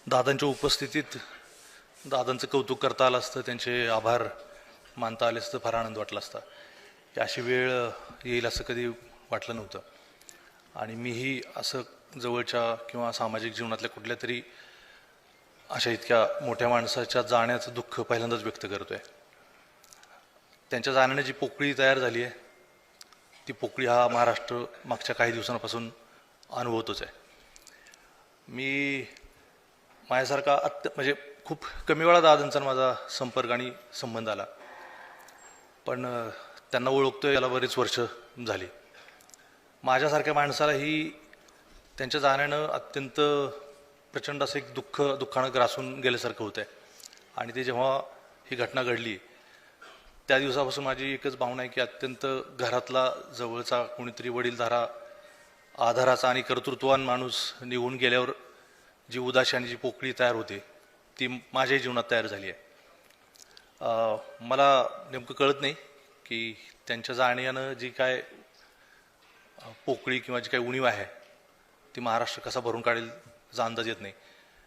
दादांच्या उपस्थितीत दादांचं कौतुक करता आलं असतं, त्यांचे आभार मानता आले असतं, फार आनंद वाटला असता. ही अशी वेळ येईल असं कधी वाटलं नव्हतं. आणि मीही असं जवळच्या किंवा सामाजिक जीवनातल्या कुठल्या तरी अशा इतक्या मोठ्या माणसाच्या जाण्याचं दुःख पहिल्यांदाच व्यक्त करतोय. त्यांच्या जाण्याने जी पोकळी तयार झाली आहे, ती पोकळी हा महाराष्ट्र मागच्या काही दिवसांपासून अनुभवतोच आहे. मी माझ्यासारखा म्हणजे खूप कमी वेळा दादांचा माझा संपर्क आणि संबंध आला, पण त्यांना ओळखतोय याला बरीच वर्ष झाली. माझ्यासारख्या माणसाला ही त्यांच्या जाण्यानं अत्यंत प्रचंड असं एक दुःखानं ग्रासून गेल्यासारखं होतं आहे. आणि ते जेव्हा ही घटना घडली त्या दिवसापासून माझी एकच भावना आहे की अत्यंत घरातला जवळचा कोणीतरी वडीलधारा, आधाराचा आणि कर्तृत्ववान माणूस निघून गेल्यावर जी उदासी आणि जी पोकळी तयार होते ती माझ्याही जीवनात तयार झाली आहे. मला नेमकं कळत नाही की त्यांच्या जाण्यानं जी काय पोकळी किंवा जी काही उणीव आहे ती महाराष्ट्र कसा भरून काढेल याचा अंदाज येत नाही.